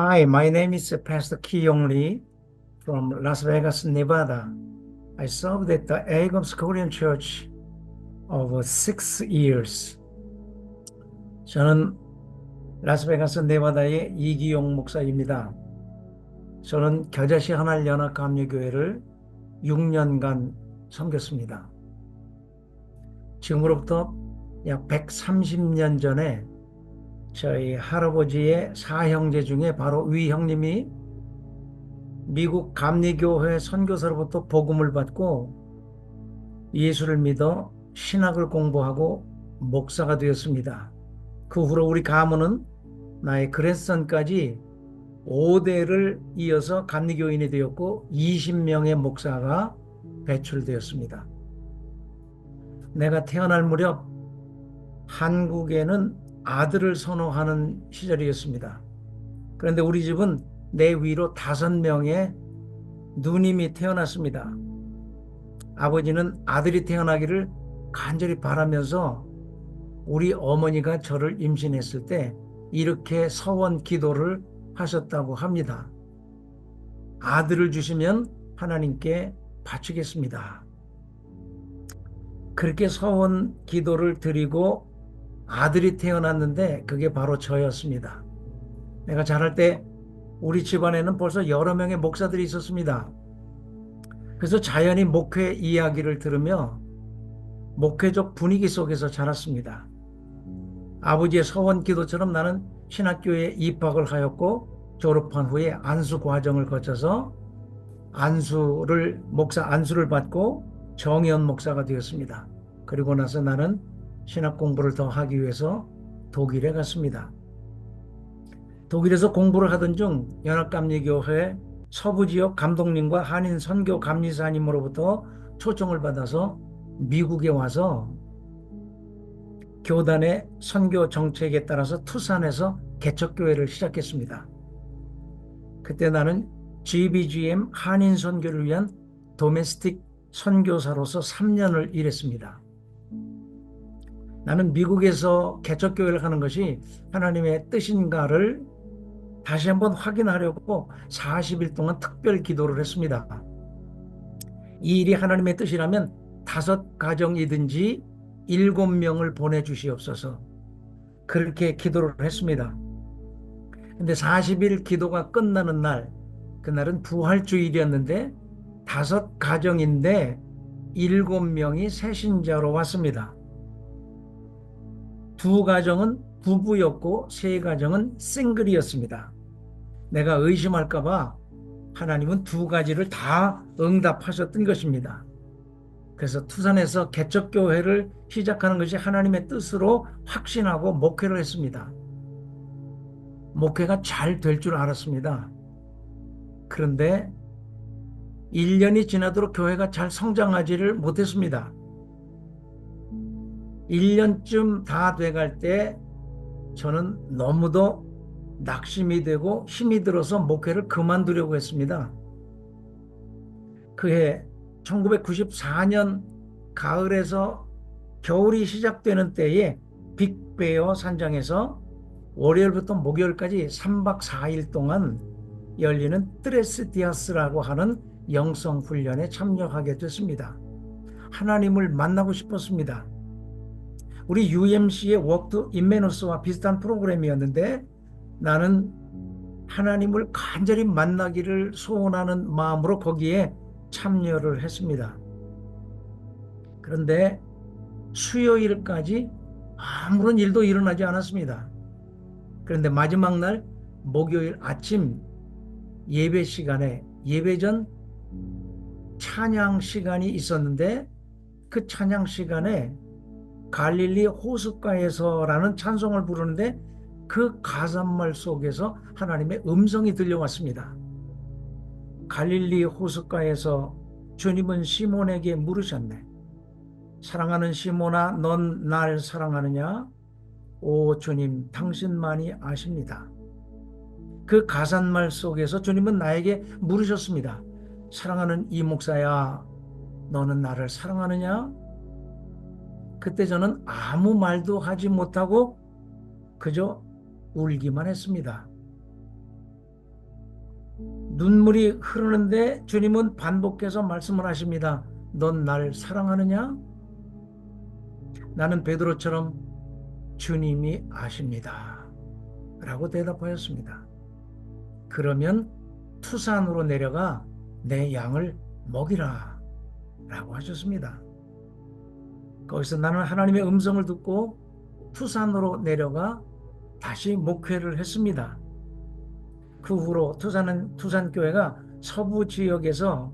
Hi, my name is Pastor Ki-Yong Lee from Las Vegas, Nevada. I served at the Agams Korean Church over 6 years. 저는 라스베가스 네바다의 이기용 목사입니다. 저는 겨자씨 하늘연합감리교회를 6년간 섬겼습니다. 지금으로부터 약 130년 전에 저희 할아버지의 사형제 중에 바로 위 형님이 미국 감리교회 선교사로부터 복음을 받고 예수를 믿어 신학을 공부하고 목사가 되었습니다. 그 후로 우리 가문은 나의 그랜선까지 5대를 이어서 감리교인이 되었고 20명의 목사가 배출되었습니다. 내가 태어날 무렵 한국에는 아들을 선호하는 시절이었습니다. 그런데 우리 집은 내 위로 5명의 누님이 태어났습니다. 아버지는 아들이 태어나기를 간절히 바라면서 우리 어머니가 저를 임신했을 때 이렇게 서원 기도를 하셨다고 합니다. 아들을 주시면 하나님께 바치겠습니다. 그렇게 서원 기도를 드리고 아들이 태어났는데 그게 바로 저였습니다. 내가 자랄 때 우리 집안에는 벌써 여러 명의 목사들이 있었습니다. 그래서 자연히 목회 이야기를 들으며 목회적 분위기 속에서 자랐습니다. 아버지의 서원 기도처럼 나는 신학교에 입학을 하였고 졸업한 후에 안수 과정을 거쳐서 안수를 받고 정의원 목사가 되었습니다. 그리고 나서 나는 신학 공부를 더 하기 위해서 독일에 갔습니다. 독일에서 공부를 하던 중 연합감리교회 서부지역 감독님과 한인 선교 감리사님으로부터 초청을 받아서 미국에 와서 교단의 선교 정책에 따라서 투싼에서 개척교회를 시작했습니다. 그때 나는 GBGM 한인 선교를 위한 도메스틱 선교사로서 3년을 일했습니다. 나는 미국에서 개척교회를 하는 것이 하나님의 뜻인가를 다시 한번 확인하려고 40일 동안 특별 기도를 했습니다. 이 일이 하나님의 뜻이라면 5가정이든지 7명을 보내주시옵소서. 그렇게 기도를 했습니다. 근데 40일 기도가 끝나는 날, 그날은 부활주일이었는데 5가정인데 7명이 새신자로 왔습니다. 2가정은 부부였고 3가정은 싱글이었습니다. 내가 의심할까봐 하나님은 2가지를 다 응답하셨던 것입니다. 그래서 투산에서 개척교회를 시작하는 것이 하나님의 뜻으로 확신하고 목회를 했습니다. 목회가 잘 될 줄 알았습니다. 그런데 1년이 지나도록 교회가 잘 성장하지를 못했습니다. 1년쯤 다 돼갈 때 저는 너무도 낙심이 되고 힘이 들어서 목회를 그만두려고 했습니다. 그해 1994년 가을에서 겨울이 시작되는 때에 빅베어 산장에서 월요일부터 목요일까지 3박 4일 동안 열리는 트레스디아스라고 하는 영성훈련에 참여하게 됐습니다. 하나님을 만나고 싶었습니다. 우리 UMC의 워크 인메누스와 비슷한 프로그램이었는데 나는 하나님을 간절히 만나기를 소원하는 마음으로 거기에 참여를 했습니다. 그런데 수요일까지 아무런 일도 일어나지 않았습니다. 그런데 마지막 날 목요일 아침 예배 시간에 예배 전 찬양 시간이 있었는데 그 찬양 시간에 갈릴리 호숫가에서라는 찬송을 부르는데 그 가사말 속에서 하나님의 음성이 들려왔습니다. 갈릴리 호숫가에서 주님은 시몬에게 물으셨네. 사랑하는 시몬아, 넌 날 사랑하느냐? 오 주님, 당신만이 아십니다. 그 가사말 속에서 주님은 나에게 물으셨습니다. 사랑하는 이 목사야, 너는 나를 사랑하느냐? 그때 저는 아무 말도 하지 못하고 그저 울기만 했습니다. 눈물이 흐르는데 주님은 반복해서 말씀을 하십니다. 넌 날 사랑하느냐? 나는 베드로처럼 주님이 아십니다. 라고 대답하였습니다. 그러면 투산으로 내려가 내 양을 먹이라. 라고 하셨습니다. 거기서 나는 하나님의 음성을 듣고 투산으로 내려가 다시 목회를 했습니다. 그 후로 투산교회가 서부 지역에서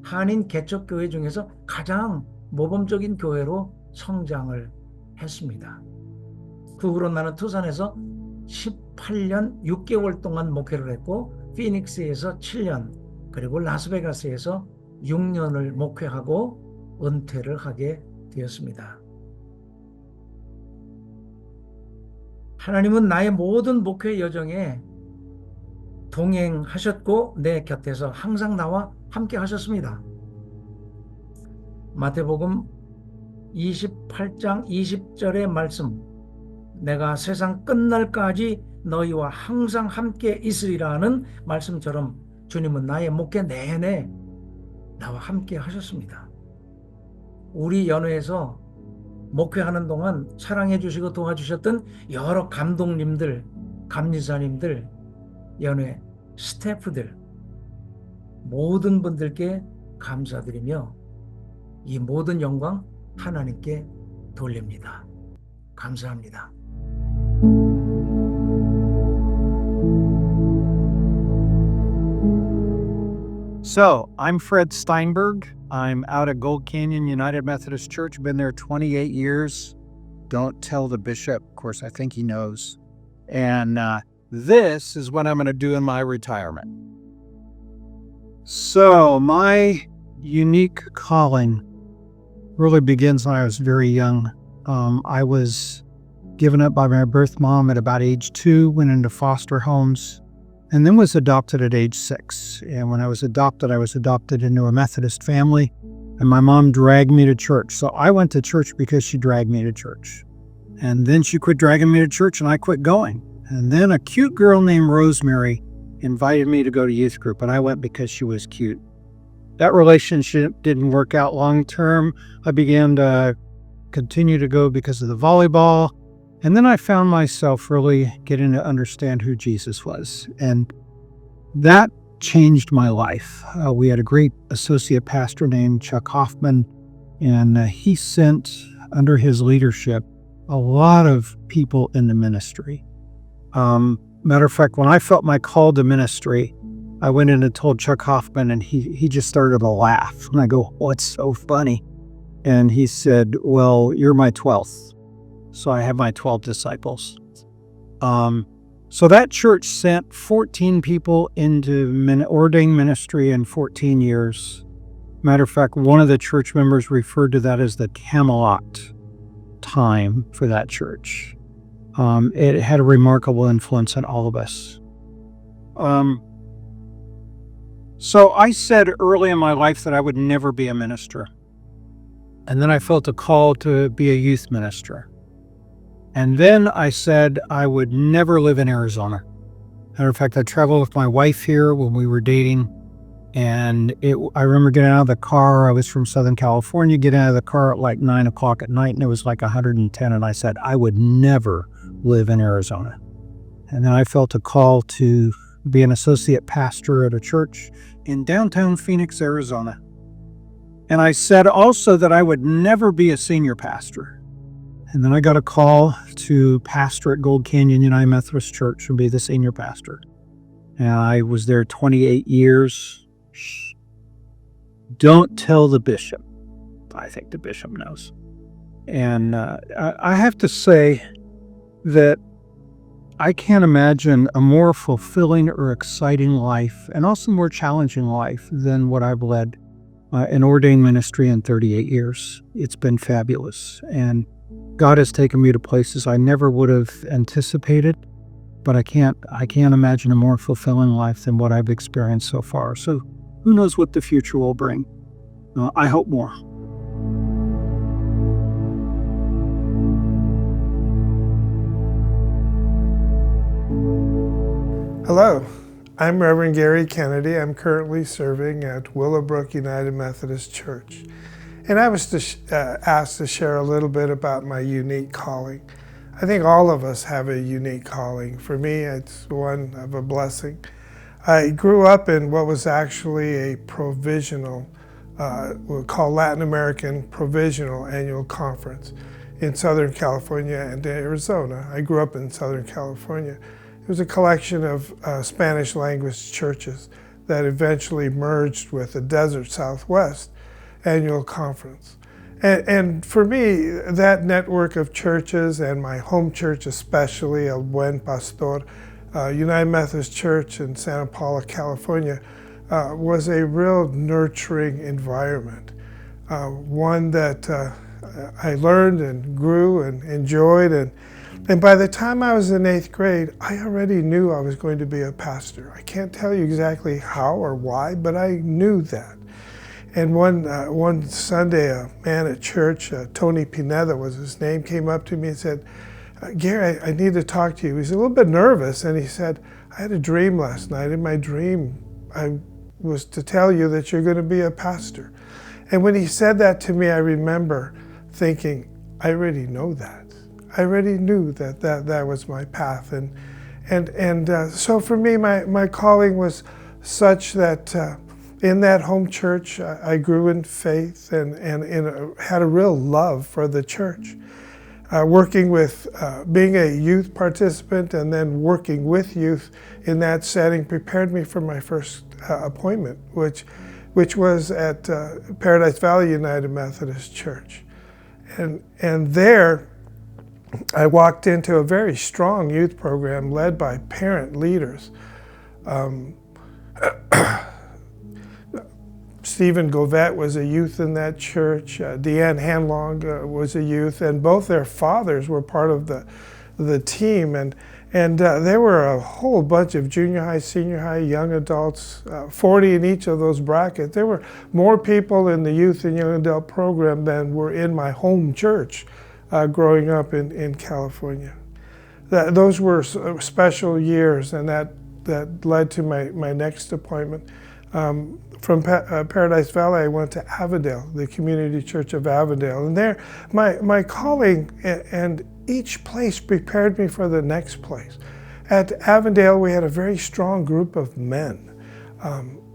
한인 개척교회 중에서 가장 모범적인 교회로 성장을 했습니다. 그 후로 나는 투산에서 18년 6개월 동안 목회를 했고, 피닉스에서 7년, 그리고 라스베가스에서 6년을 목회하고 은퇴를 하게 되었습니다. 하나님은 나의 모든 목회 여정에 동행하셨고 내 곁에서 항상 나와 함께 하셨습니다. 마태복음 28장 20절의 말씀, 내가 세상 끝날까지 너희와 항상 함께 있으리라는 말씀처럼 주님은 나의 목회 내내 나와 함께 하셨습니다. 우리 연회에서 목회하는 동안 사랑해 주시고 도와주셨던 여러 감독님들, 감리사님들, 연회 스태프들, 모든 분들께 감사드리며 이 모든 영광 하나님께 돌립니다. 감사합니다. So, I'm Fred Steinberg. I'm out at Gold Canyon United Methodist Church. Been there 28 years. Don't tell the bishop. Of course, I think he knows. And this is what I'm going to do in my retirement. So, my unique calling really begins when I was very young. I was given up by my birth mom at about age 2, went into foster homes, and then was adopted at age 6. And when I was adopted into a Methodist family, and my mom dragged me to church. So I went to church because she dragged me to church. And then she quit dragging me to church and I quit going. And then a cute girl named Rosemary invited me to go to youth group, and I went because she was cute. That relationship didn't work out long term. I began to continue to go because of the volleyball. And then I found myself really getting to understand who Jesus was. And that changed my life. We had a great associate pastor named Chuck Hoffman, and he sent, under his leadership, a lot of people into ministry. Matter of fact, when I felt my call to ministry, I went in and told Chuck Hoffman, and he just started to laugh. And I go, "Oh, it's so funny." And he said, "Well, you're my 12th. So I have my 12 disciples." So that church sent 14 people into ordained ministry in 14 years. Matter of fact, one of the church members referred to that as the Camelot time for that church. It had a remarkable influence on all of us. So I said early in my life that I would never be a minister. And then I felt a call to be a youth minister. And then I said I would never live in Arizona. Matter of fact, I traveled with my wife here when we were dating. And I remember getting out of the car. I was from Southern California, getting out of the car at like 9 o'clock at night, and it was like 110. And I said, I would never live in Arizona. And then I felt a call to be an associate pastor at a church in downtown Phoenix, Arizona. And I said also that I would never be a senior pastor. And then I got a call to pastor at Gold Canyon United Methodist Church and be the senior pastor. And I was there 28 years. Shh. Don't tell the bishop. I think the bishop knows. And I have to say that I can't imagine a more fulfilling or exciting life, and also more challenging life, than what I've led in ordained ministry in 38 years. It's been fabulous. And God has taken me to places I never would have anticipated, but I can't imagine a more fulfilling life than what I've experienced so far. So who knows what the future will bring? I hope more. Hello, I'm Reverend Gary Kennedy. I'm currently serving at Willowbrook United Methodist Church. And I was asked to share a little bit about my unique calling. I think all of us have a unique calling. For me, it's one of a blessing. I grew up in what was actually a provisional, we'll call Latin American Provisional Annual Conference in Southern California and Arizona. I grew up in Southern California. It was a collection of Spanish language churches that eventually merged with the Desert Southwest Annual Conference. And for me, that network of churches, and my home church especially, El Buen Pastor, United Methodist Church in Santa Paula, California, was a real nurturing environment. One that I learned and grew and enjoyed. And by the time I was in 8th grade, I already knew I was going to be a pastor. I can't tell you exactly how or why, but I knew that. And one Sunday, a man at church, Tony Pineda was his name, came up to me and said, Gary, I need to talk to you. He was a little bit nervous, and he said, I had a dream last night. In my dream, I was to tell you that you're going to be a pastor. And when he said that to me, I remember thinking, I already know that. I already knew that was my path. And so for me, my calling was such that in that home church, I grew in faith and had a real love for the church. Working with, being a youth participant and then working with youth in that setting prepared me for my first appointment, which was at Paradise Valley United Methodist Church. And there, I walked into a very strong youth program led by parent leaders. Stephen Govette was a youth in that church. Deanne Hanlong was a youth, and both their fathers were part of the team. And there were a whole bunch of junior high, senior high, young adults, 40 in each of those brackets. There were more people in the youth and young adult program than were in my home church growing up in California. Those were special years, and that led to my next appointment. From Paradise Valley, I went to Avondale, the Community Church of Avondale. And there, my calling and each place prepared me for the next place. At Avondale, we had a very strong group of men.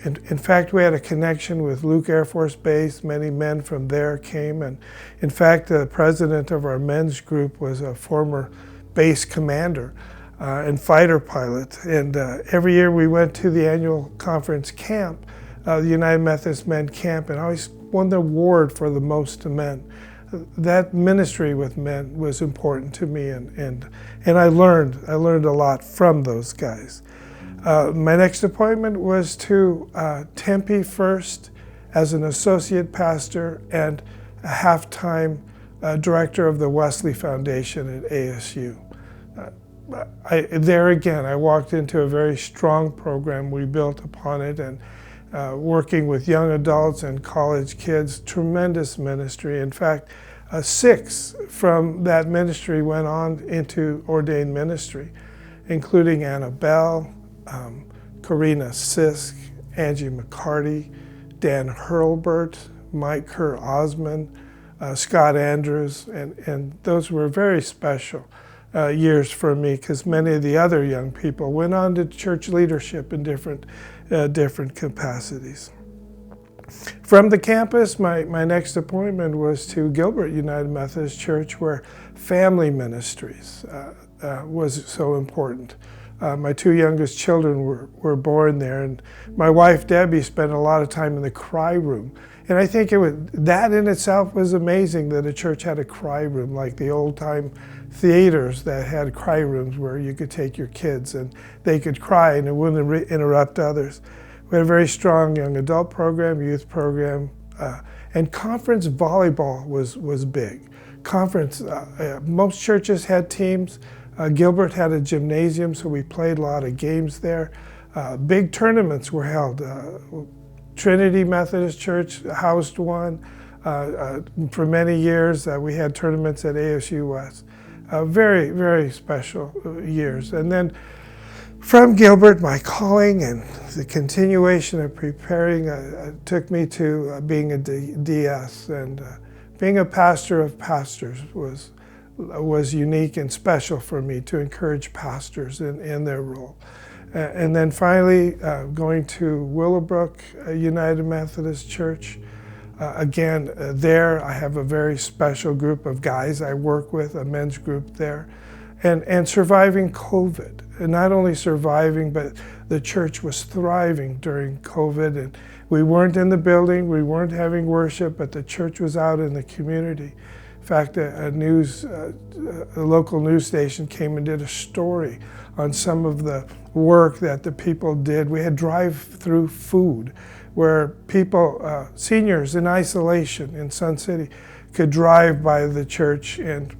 In fact, we had a connection with Luke Air Force Base. Many men from there came. And in fact, the president of our men's group was a former base commander and fighter pilot. And every year we went to the annual conference camp, the United Methodist Men Camp, and I always won the award for the most men. That ministry with men was important to me, and I learned a lot from those guys. My next appointment was to Tempe first as an associate pastor and a half-time director of the Wesley Foundation at ASU. There again, I walked into a very strong program. We built upon it, and working with young adults and college kids, tremendous ministry. In fact, 6 from that ministry went on into ordained ministry, including Annabelle, Karina Sisk, Angie McCarty, Dan Hurlbert, Mike Kerr Osmond, Scott Andrews, and those were very special years for me, because many of the other young people went on to church leadership in different capacities. From the campus, my next appointment was to Gilbert United Methodist Church, where family ministries was so important. My 2 youngest children were born there, and my wife Debbie spent a lot of time in the cry room. And I think that in itself was amazing, that a church had a cry room, like the old-time theaters that had cry rooms where you could take your kids and they could cry and it wouldn't interrupt others. We had a very strong young adult program, youth program, and conference volleyball was big. Conference, most churches had teams. Gilbert had a gymnasium, so we played a lot of games there. Big tournaments were held. Trinity Methodist Church housed one. For many years, we had tournaments at ASU West. Very, very special years. And then from Gilbert, my calling and the continuation of preparing took me to being a DS, and being a pastor of pastors was unique and special for me to encourage pastors in their role. And then finally going to Willowbrook United Methodist Church. Again, there I have a very special group of guys I work with, a men's group there, and surviving COVID. And not only surviving, but the church was thriving during COVID. And we weren't in the building, we weren't having worship, but the church was out in the community. In fact, a local news station came and did a story on some of the work that the people did. We had drive-through food where people, seniors in isolation in Sun City, could drive by the church and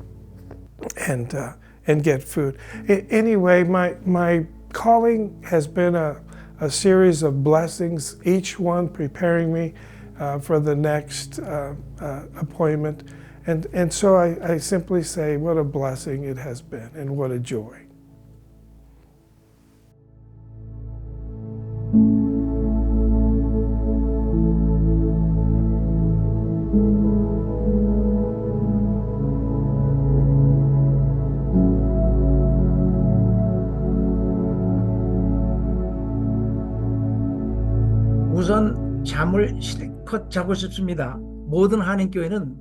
get food. Anyway, my calling has been a series of blessings, each one preparing me for the next appointment. And so I simply say, what a blessing it has been, and what a joy. 우선 잠을 실컷 자고 싶습니다. 모든 한인교회는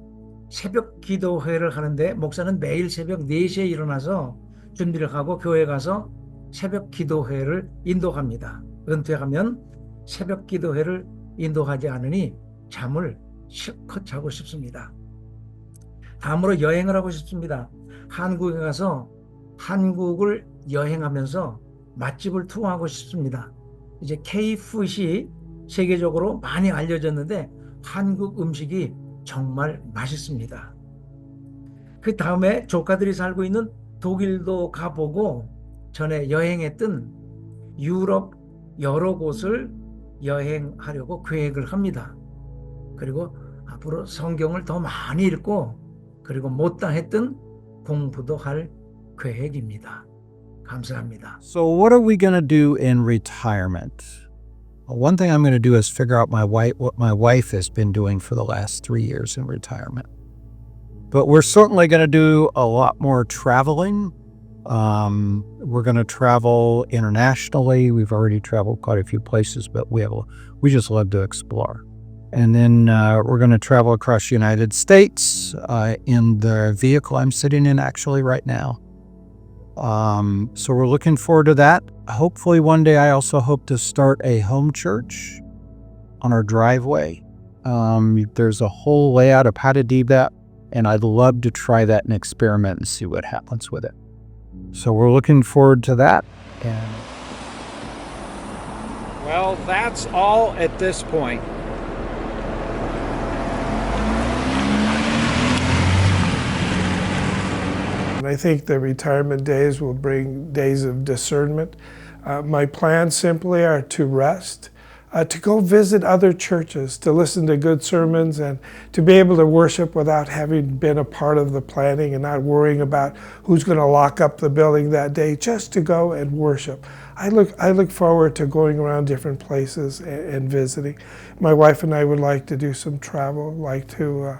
새벽 기도회를 하는데 목사는 매일 새벽 4시에 일어나서 준비를 하고 교회 가서 새벽 기도회를 인도합니다. 은퇴하면 새벽 기도회를 인도하지 않으니 잠을 실컷 자고 싶습니다. 다음으로 여행을 하고 싶습니다. 한국에 가서 한국을 여행하면서 맛집을 투어하고 싶습니다. 이제 K푸드이 세계적으로 많이 알려졌는데 한국 음식이 정말 맛있습니다. 그 다음에 조카들이 살고 있는 독일도 가보고 전에 여행했던 유럽 여러 곳을 여행하려고 계획을 합니다. 그리고 앞으로 성경을 더 많이 읽고 그리고 못다 했던 공부도 할 계획입니다. 감사합니다. So what are we going to do in retirement? One thing I'm going to do is figure out what my wife has been doing for the last 3 years in retirement. But we're certainly going to do a lot more traveling. We're going to travel internationally. We've already traveled quite a few places, but we just love to explore. And then we're going to travel across the United States in the vehicle I'm sitting in actually right now. So we're looking forward to that. Hopefully one day I also hope to start a home church on our driveway. There's a whole layout of how to do that, and I'd love to try that and experiment and see what happens with it. So we're looking forward to that. And well, that's all at this point. And I think the retirement days will bring days of discernment. My plans simply are to rest, to go visit other churches, to listen to good sermons, and to be able to worship without having been a part of the planning and not worrying about who's going to lock up the building that day, just to go and worship. I look forward to going around different places and visiting. My wife and I would like to do some travel, like to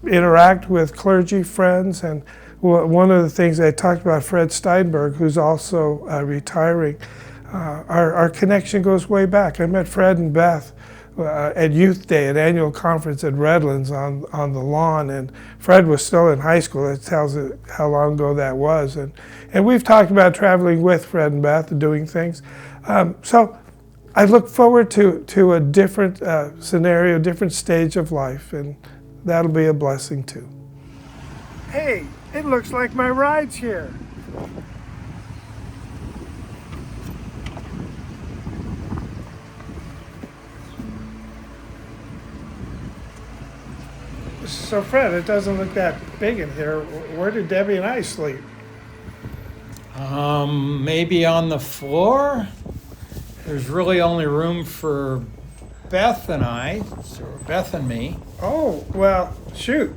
interact with clergy friends. And one of the things I talked about, Fred Steinberg, who's also retiring, our connection goes way back. I met Fred and Beth at Youth Day, an annual conference at Redlands on the lawn, and Fred was still in high school. That tells it how long ago that was. And we've talked about traveling with Fred and Beth and doing things. So I look forward to a different scenario, different stage of life, and that'll be a blessing too. Hey, it looks like my ride's here. So Fred, it doesn't look that big in here. Where did Debbie and I sleep? Maybe on the floor. There's really only room for Beth and I, so Beth and me. Oh, well, shoot.